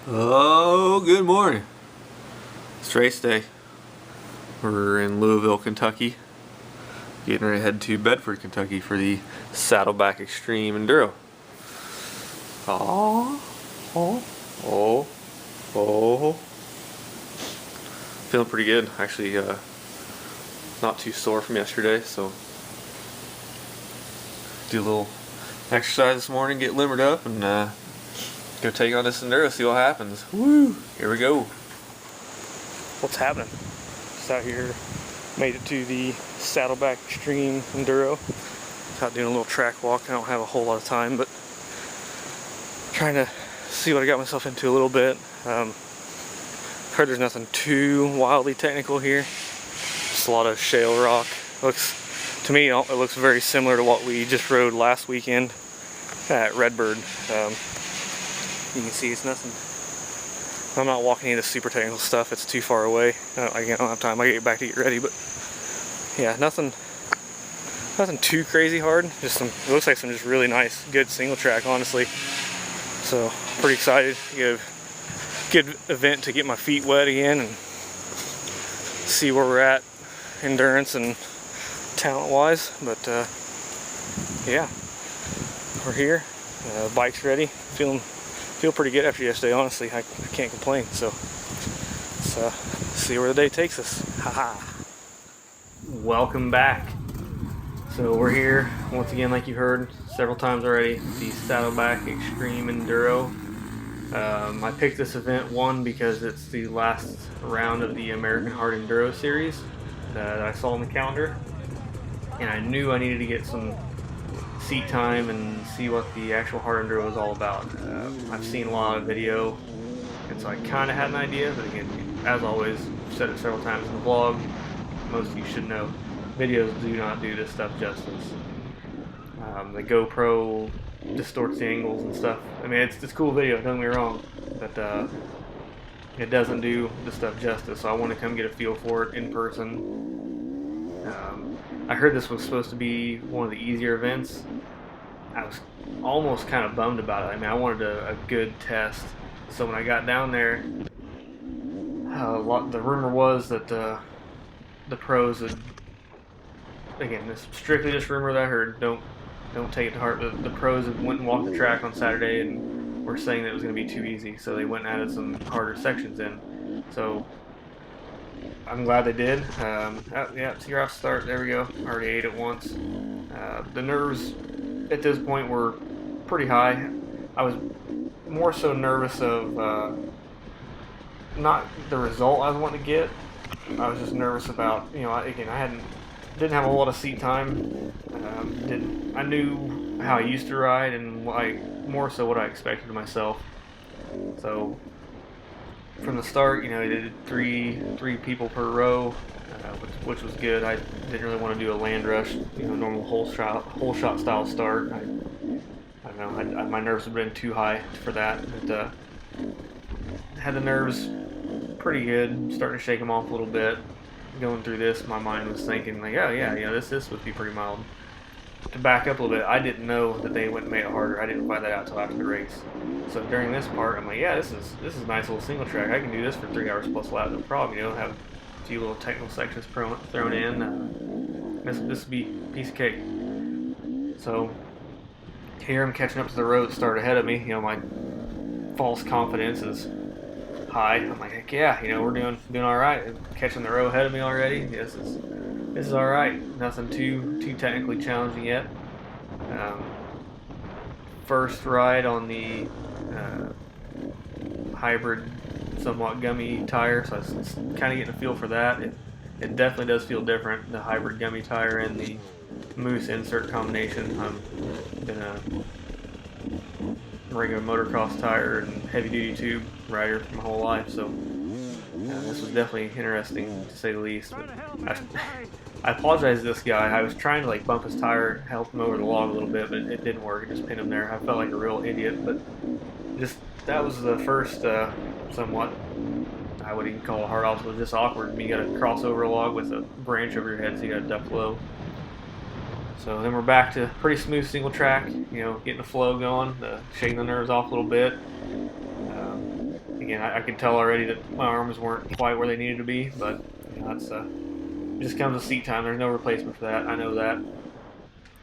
Oh, good morning. It's race day. We're in Louisville, Kentucky. Getting ready to head to Bedford, Kentucky for the Saddleback Xtreme Enduro. Oh. Feeling pretty good. Actually, not too sore from yesterday, so do a little exercise this morning, get limbered up, and go take on this Enduro, see what happens. Woo! Here we go. What's happening? Just out here, made it to the Saddleback Xtreme Enduro. Out doing a little track walk. I don't have a whole lot of time, but trying to see what I got myself into a little bit. Heard there's nothing too wildly technical here. Just a lot of shale rock. To me, it looks very similar to what we just rode last weekend at Redbird. You can see it's nothing. I'm not walking into super technical stuff. It's too far away. I don't have time. I gotta get back to get ready, but yeah, nothing too crazy hard. Just it looks like some just really nice, good single track, honestly. So pretty excited. Good event to get my feet wet again and see where we're at, endurance and talent-wise. But yeah, we're here. Bike's ready. Feel pretty good after yesterday, honestly. I can't complain. So let's see where the day takes us. Haha. Welcome back. So we're here once again, like you heard several times already, the Saddleback Xtreme Enduro. I picked this event because it's the last round of the American Hard Enduro series that I saw on the calendar, and I knew I needed to get some seat time and see what the actual hard enduro is all about. I've seen a lot of video, and so I kind of had an idea, but again, as always, I've said it several times in the vlog, most of you should know, videos do not do this stuff justice. The GoPro distorts the angles and stuff. I mean, it's cool video, don't get me wrong, but it doesn't do the stuff justice, so I want to come get a feel for it in person. I heard this was supposed to be one of the easier events. I was almost kind of bummed about it. I mean, I wanted a good test. So when I got down there, the rumor was that the pros would, again, this is strictly just rumor that I heard. Don't take it to heart. The pros went and walked the track on Saturday and were saying that it was going to be too easy. So they went and added some harder sections in. So I'm glad they did. Yeah, see, off start. There we go. Already ate it once. The nerves at this point were pretty high. I was more so nervous of not the result I was wanting to get. I was just nervous about, I didn't have a lot of seat time. I knew how I used to ride and more so what I expected of myself. So from the start, they did three people per row, which was good. I didn't really want to do a land rush, normal whole shot style start. I don't know. My nerves have been too high for that. But had the nerves pretty good. Starting to shake them off a little bit. Going through this, my mind was thinking like, oh yeah, this would be pretty mild. To back up a little bit, I didn't know that they went and made it harder. I didn't find that out until after the race. So during this part, I'm like, yeah, this is a nice little single track. I can do this for 3 hours plus lap, no problem. Have a few little technical sections thrown in. This would be a piece of cake. So here I'm catching up to the road that started ahead of me. My false confidence is high. I'm like, heck yeah, we're doing all right. Catching the row ahead of me already. This is all right. Nothing too technically challenging yet. First ride on the hybrid, somewhat gummy tire, so I was kind of getting a feel for that. It definitely does feel different, the hybrid gummy tire and the moose insert combination. I've been a regular motocross tire and heavy duty tube rider my whole life, so this was definitely interesting to say the least. But I apologize to this guy. I was trying to bump his tire, help him over the log a little bit, but it didn't work. It just pinned him there. I felt like a real idiot, but that was the first somewhat, I wouldn't even call it a hard obstacle, just awkward. You got to cross over a log with a branch over your head, so you got to duck low. So then we're back to pretty smooth single track, getting the flow going, shaking the nerves off a little bit. again, I could tell already that my arms weren't quite where they needed to be, but you know, that's it just comes with seat time. There's no replacement for that. I know that.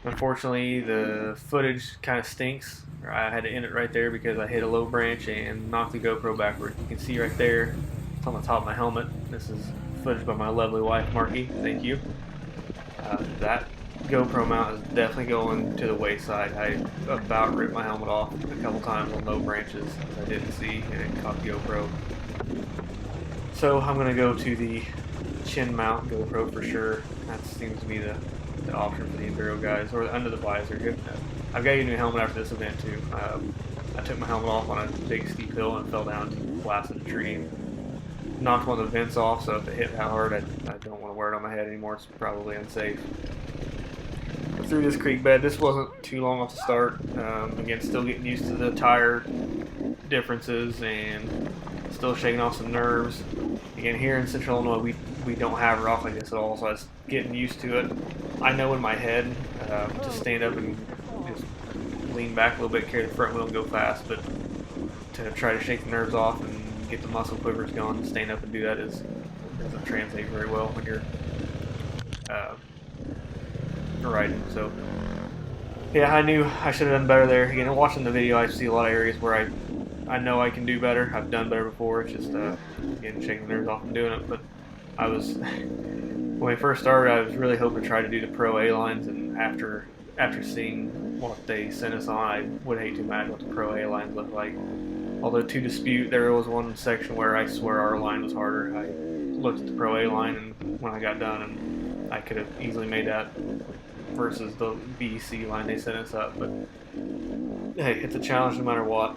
Unfortunately, the footage kind of stinks. I had to end it right there because I hit a low branch and knocked the GoPro backward. You can see right there, it's on the top of my helmet. This is footage by my lovely wife, Marky. Thank you. That GoPro mount is definitely going to the wayside. I about ripped my helmet off a couple times on low branches I didn't see, and it caught the GoPro. So I'm going to go to the chin mount GoPro for sure. That seems to be the option for the enduro guys, or under the visor. I've got a new helmet after this event too. I took my helmet off on a big steep hill and fell down and blasted a tree. Knocked one of the vents off, so if it hit that hard, I don't want to wear it on my head anymore. It's probably unsafe. But through this creek bed, this wasn't too long off the start. Again, still getting used to the tire differences and still shaking off some nerves. Again, here in Central Illinois, we don't have rock like this at all, so I was getting used to it. I know in my head to stand up and just lean back a little bit, carry the front wheel and go fast, but to try to shake the nerves off and get the muscle quivers going, stand up and do that doesn't translate very well when you're riding. So yeah, I knew I should have done better there. Again, watching the video, I see a lot of areas where I know I can do better. I've done better before. It's just again, shaking the nerves off and doing it. But I was when we first started, I was really hoping to try to do the Pro A lines, and after seeing what they sent us on, I would hate to imagine what the Pro A lines look like. Although to dispute, there was one section where I swear our line was harder. I looked at the Pro A line, and when I got done, and I could have easily made that versus the BEC line they sent us up. But hey, it's a challenge no matter what.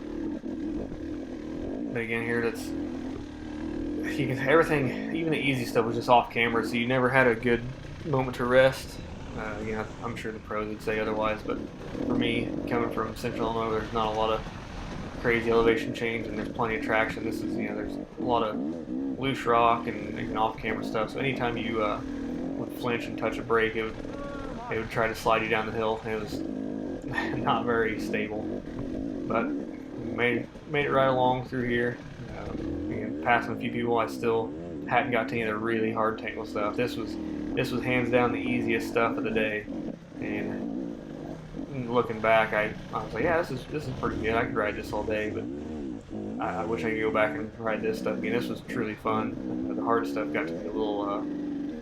But again, here everything, even the easy stuff was just off camera, so you never had a good moment to rest. Again, I'm sure the pros would say otherwise, but for me, coming from Central Illinois, there's not a lot of crazy elevation change, and there's plenty of traction. This is, there's a lot of loose rock and off-camera stuff. So anytime you would flinch and touch a brake, it would try to slide you down the hill. It was not very stable, but made it right along through here. Again, passing a few people, I still hadn't got to any of the really hard technical stuff. This was hands down the easiest stuff of the day, and looking back, I was like, yeah, this is pretty good. I could ride this all day, but I wish I could go back and ride this stuff again. This was truly fun. The hard stuff got to be a little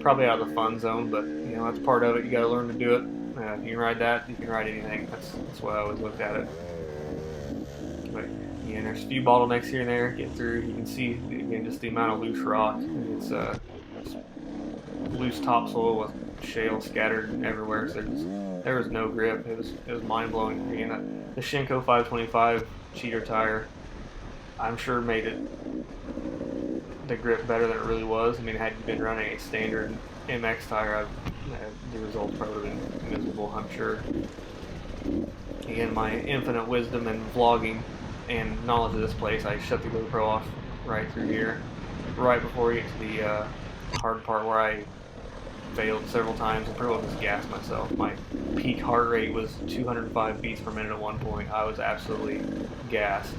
probably out of the fun zone, but that's part of it. You got to learn to do it. If you can ride that, you can ride anything. That's why I always looked at it. But yeah, there's a few bottlenecks here and there. Get through. You can see again just the amount of loose rock. It's loose topsoil with shale scattered everywhere. So there was no grip. It was mind blowing. Again, the Shinko 525 cheater tire, I'm sure made the grip better than it really was. I mean, had you been running a standard MX tire, the results probably would have been miserable, I'm sure. Again, my infinite wisdom and vlogging and knowledge of this place, I shut the GoPro off right through here, right before we get to the hard part where I failed several times and pretty well just gassed myself. My peak heart rate was 205 beats per minute at one point. I was absolutely gassed.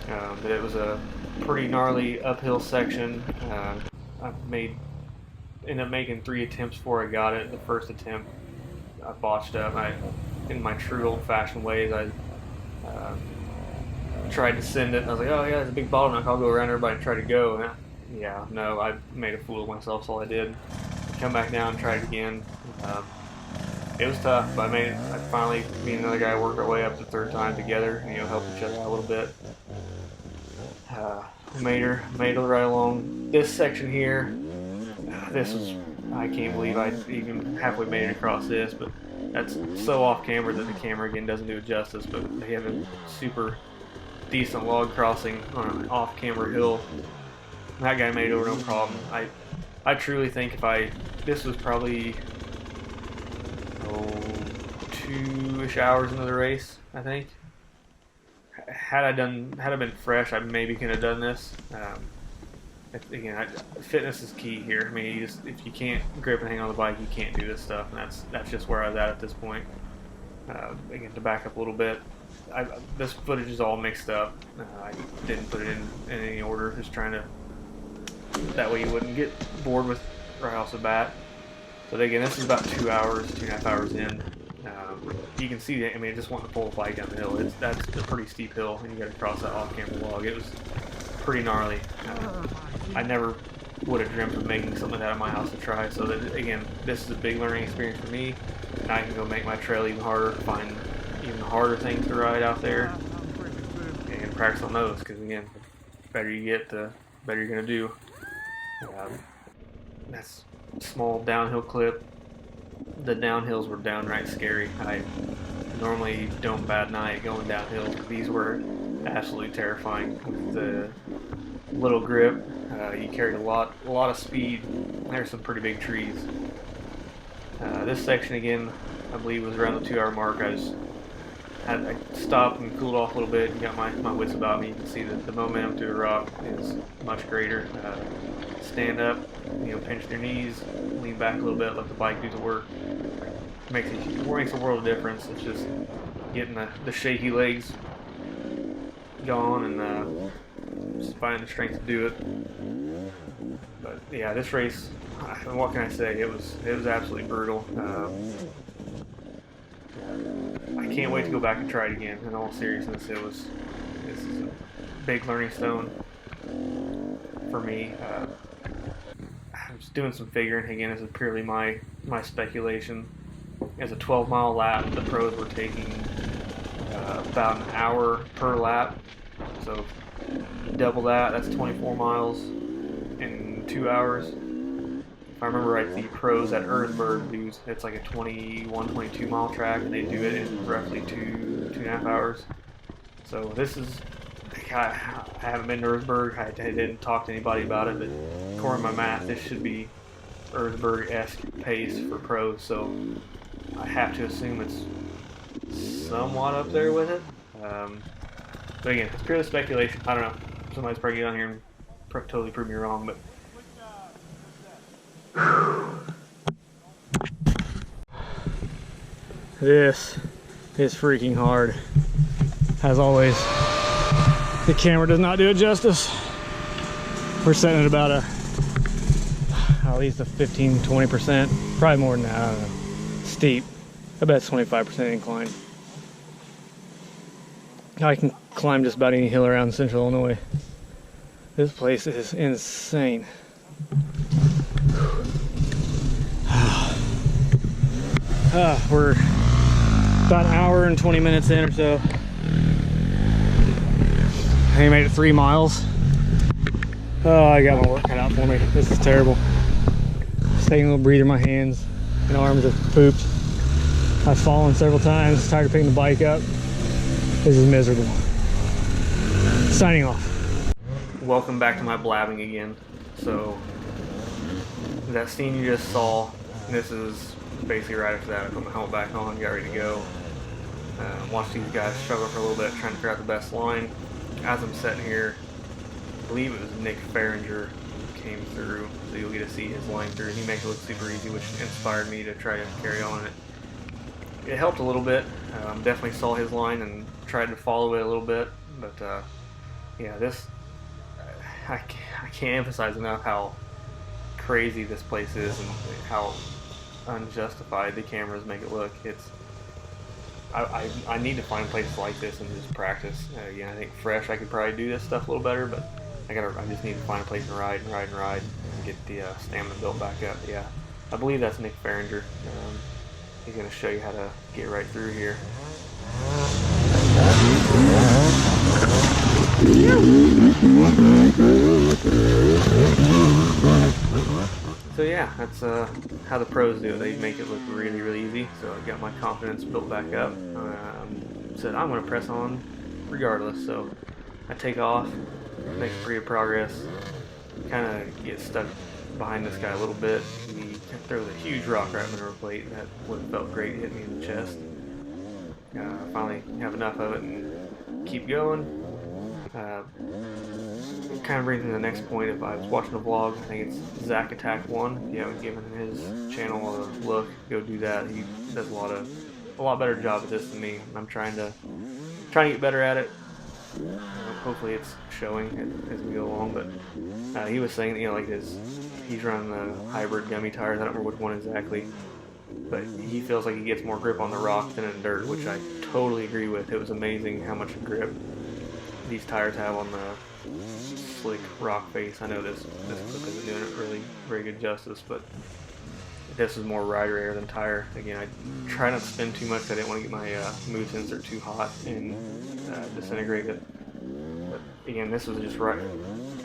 But it was a pretty gnarly uphill section. I ended up making 3 attempts before I got it. The first attempt I botched up. In my true old-fashioned ways, I tried to send it. I was like, oh yeah, there's a big bottleneck. I'll go around everybody and try to go. And no, I made a fool of myself. That's all I did. Come back down and try it again. It was tough, but I finally, me and another guy worked our way up the third time together. Help each other out a little bit. Made it right along. This section here, I can't believe I even halfway made it across this, but that's so off camera that the camera again doesn't do it justice. But they have a super decent log crossing on an off camera hill. That guy made it over no problem. I truly think this was probably 2-ish hours into the race, I think. Had I been fresh, I maybe could have done this. Again, fitness is key here. I mean, if you can't grip and hang on the bike, you can't do this stuff, and that's just where I was at this point. Again, to back up a little bit, this footage is all mixed up. I didn't put it in any order, just trying to, that way you wouldn't get bored with right off the bat. So again, this is about 2 hours, 2.5 hours in. You can see that, I mean, just wanting to pull the bike down the hill. That's a pretty steep hill, and you got to cross that off-camera log. It was pretty gnarly. I never would have dreamt of making something like that at my house to try. So that, again, this is a big learning experience for me. Now I can go make my trail even harder, find even harder things to ride out there, and practice on those. Because again, the better you get, the better you're gonna do. That's a small downhill clip. The downhills were downright scary. I normally don't bat an eye going downhill. These were absolutely terrifying. With the little grip, you carried a lot of speed. There's some pretty big trees. This section again, I believe, was around the 2 hour mark. I stopped and cooled off a little bit and got my wits about me. You can see that the momentum through the rock is much greater. Stand up, pinch their knees, lean back a little bit, let the bike do the work. Makes a world of difference. It's just getting the shaky legs gone and just finding the strength to do it. But yeah, this race, what can I say? It was absolutely brutal. I can't wait to go back and try it again. In all seriousness, this is a big learning stone for me. I was doing some figuring. Again, this is purely my speculation. As a 12-mile lap, the pros were taking about an hour per lap. So double that, that's 24 miles in 2 hours. If I remember right, the pros at Erzberg do, it's like a 21, 22 mile track, and they do it in roughly 2.5 hours. So this is, I haven't been to Erzberg. I didn't talk to anybody about it, but according to my math, this should be Erzberg-esque pace for pros. So I have to assume it's somewhat up there with it. But again, it's purely speculation. I don't know. Somebody's probably get on here and totally prove me wrong, but. This is freaking hard. As always, the camera does not do it justice. We're setting at about at least a 15-20%, probably more than that, I don't know. Steep. I bet it's 25% incline. I can climb just about any hill around Central Illinois. This place is insane. We're about an hour and 20 minutes in or so. I think I made it 3 miles. Oh, I got my work cut out for me. This is terrible. Just taking a little breather. My hands and arms have pooped. I've fallen several times, tired of picking the bike up. This is miserable. Signing off. Welcome back to my blabbing again. So, that scene you just saw, this is basically right after that. I put my helmet back on, got ready to go. Watched these guys struggle for a little bit, trying to figure out the best line. As I'm sitting here, I believe it was Nick Farringer who came through, so you'll get to see his line through. He makes it look super easy, which inspired me to try to carry on it. It helped a little bit. Definitely saw his line and tried to follow it a little bit, but yeah, this I can't emphasize enough how crazy this place is and how unjustified the cameras make it look. I need to find places like this and just practice. Again, I think fresh I could probably do this stuff a little better, but I just need to find a place to ride and get the stamina built back up. Yeah, I believe that's Nick Farringer. He's going to show you how to get right through here. So yeah, that's how the pros do it. They make it look really, really easy. So I got my confidence built back up. Said I'm going to press on regardless. So I take off, make pretty good progress, kind of get stuck behind this guy a little bit. He throws a huge rock right in the middle of the plate. That would have felt great, hit me in the chest. Finally have enough of it and keep going. Kind of brings me to the next point. If I was watching a vlog, I think it's Zach Attack 1. If you haven't given his channel a look, go do that. He does a lot of a lot better job at this than me. I'm trying to get better at it. Hopefully it's showing as we go along. But he was saying, like he's running the hybrid gummy tires. I don't remember which one exactly, but he feels like he gets more grip on the rock than in dirt, which I totally agree with. It was amazing how much grip these tires have on the slick rock face. I know this clip isn't doing it really very good justice, but this is more rider air than tire. Again, I try not to spin too much. I didn't want to get my moose insert too hot and disintegrate it. But again, this was just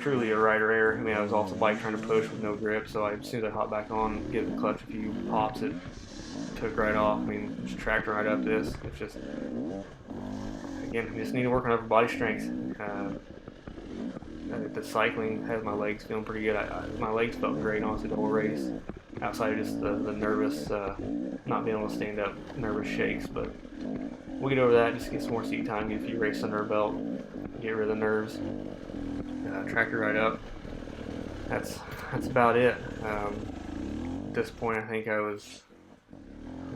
truly a rider air. I mean, I was off the bike trying to push with no grip, so as soon as I hopped back on, give the clutch a few pops, it took right off. I mean, just tracked right up this. It's just, again, I just need to work on upper body strength. The cycling has my legs feeling pretty good. My legs felt great, honestly, the whole race. Outside of just the nervous, not being able to stand up, nervous shakes. But we'll get over that, just get some more seat time, get a few races under our belt, get rid of the nerves, track it right up. That's about it. At this point, I think I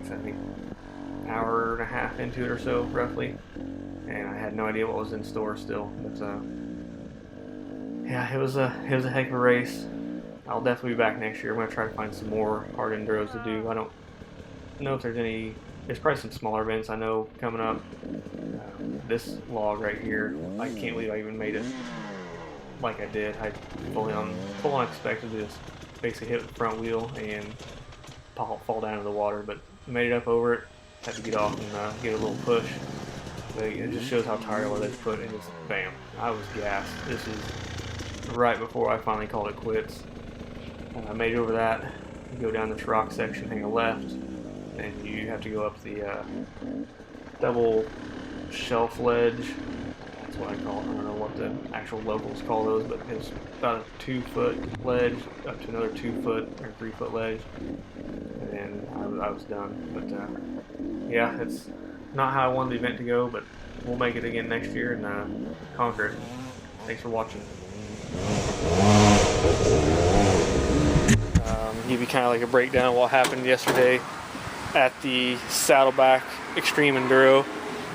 think an hour and a half into it or so, roughly, and I had no idea what was in store still. But yeah, it was a heck of a race. I'll definitely be back next year. I'm going to try to find some more hard enduros to do. I don't know if there's any. There's probably some smaller events I know coming up. This log right here, I can't believe I even made it like I did. I full on expected to just basically hit the front wheel and fall down into the water, but made it up over it. Had to get off and get a little push. But it just shows how tired I was at this put, and just bam, I was gassed. This is right before I finally called it quits. I made it over that. You go down this rock section, hang a left, and you have to go up the double shelf ledge. That's what I call it. I don't know what the actual locals call those, but it's about a 2-foot ledge up to another 2-foot or 3-foot ledge, and then I was done. But yeah, it's not how I wanted the event to go, but we'll make it again next year and conquer it. Thanks for watching. Give you kind of like a breakdown of what happened yesterday at the Saddleback Xtreme Enduro.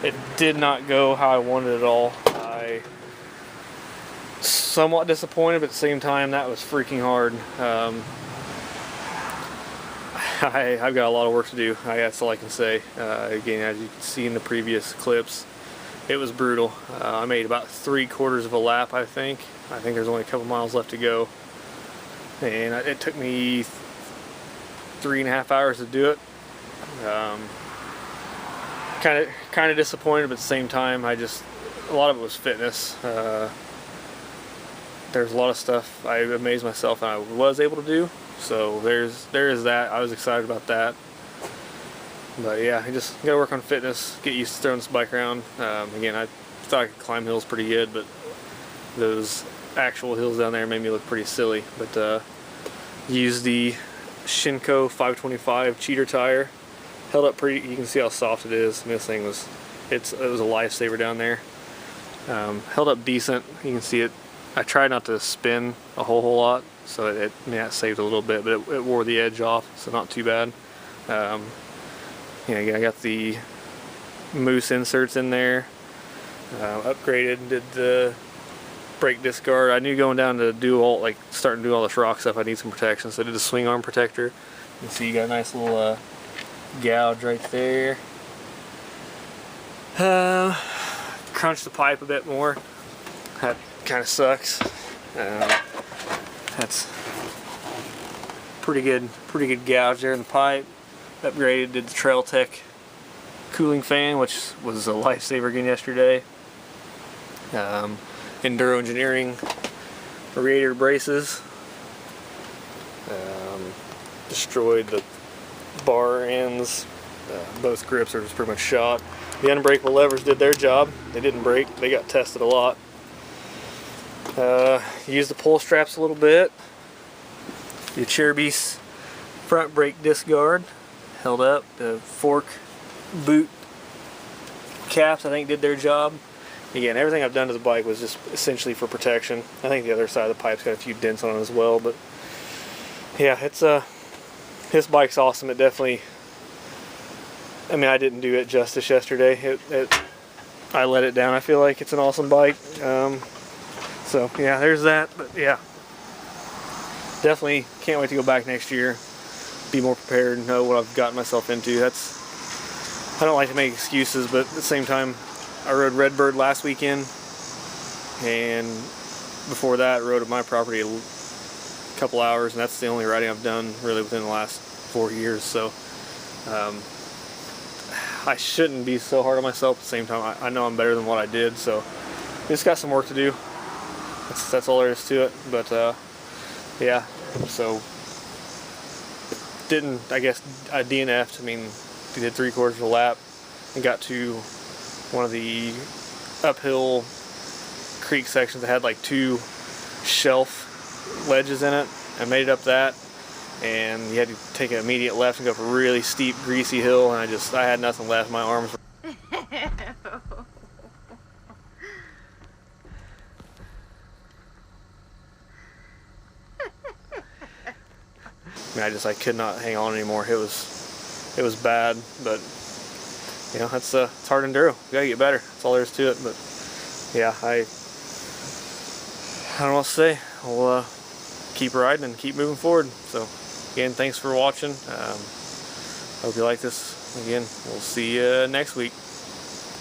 It did not go how I wanted it at all. I somewhat disappointed, but at the same time, that was freaking hard. I've got a lot of work to do. That's all I can say. Again, as you can see in the previous clips, it was brutal. I made about 3/4 of a lap, I think. I think there's only a couple miles left to go. And it took me 3.5 hours to do it. Kind of disappointed, but at the same time, a lot of it was fitness. There's a lot of stuff I amazed myself that I was able to do. So there is that. I was excited about that. But yeah, I just gotta work on fitness, get used to throwing this bike around. Again, I thought I could climb hills pretty good, but those actual hills down there made me look pretty silly. But used the Shinko 525 cheater tire. Held up pretty. You can see how soft it is. I mean, this thing was it was a lifesaver down there. Held up decent. You can see it. I tried not to spin a whole lot, so it saved a little bit, but it wore the edge off, so not too bad. I got the moose inserts in there. Upgraded, did the brake disc guard. I knew going down to starting to do all this rock stuff, I need some protection, so I did a swing arm protector. You can see you got a nice little gouge right there. Crunched the pipe a bit more. That kind of sucks. That's pretty good gouge there in the pipe. Upgraded, did the Trail Tech cooling fan, which was a lifesaver again yesterday. Enduro Engineering radiator braces. Destroyed the bar ends. Both grips are just pretty much shot. The unbreakable levers did their job. They didn't break. They got tested a lot. Used the pull straps a little bit. The Cherubi's front brake disc guard held up. The fork boot caps, I think, did their job. Again, everything I've done to the bike was just essentially for protection. I think the other side of the pipe's got a few dents on it as well, but yeah, it's this bike's awesome. It definitely I mean, I didn't do it justice yesterday. I let it down. I feel like it's an awesome bike. So yeah, there's that. But yeah, definitely can't wait to go back next year. Be more prepared and know what I've gotten myself into. I don't like to make excuses, but at the same time, I rode Redbird last weekend, and before that, I rode at my property a couple hours, and that's the only riding I've done really within the last 4 years. So I shouldn't be so hard on myself. At the same time, I know I'm better than what I did, so just got some work to do. That's all there is to it. But yeah, so I guess I DNF'd. I mean, we did 3/4 of a lap and got to one of the uphill creek sections that had like 2 shelf ledges in it. I made it up that, and you had to take an immediate left and go up a really steep, greasy hill, and I had nothing left. My arms were I mean, I could not hang on anymore. It was bad, but you know, it's hard enduro. You gotta get better. That's all there is to it. But yeah, I don't know what to say. We'll keep riding and keep moving forward. So again, thanks for watching. Hope you like this. Again, we'll see you next week.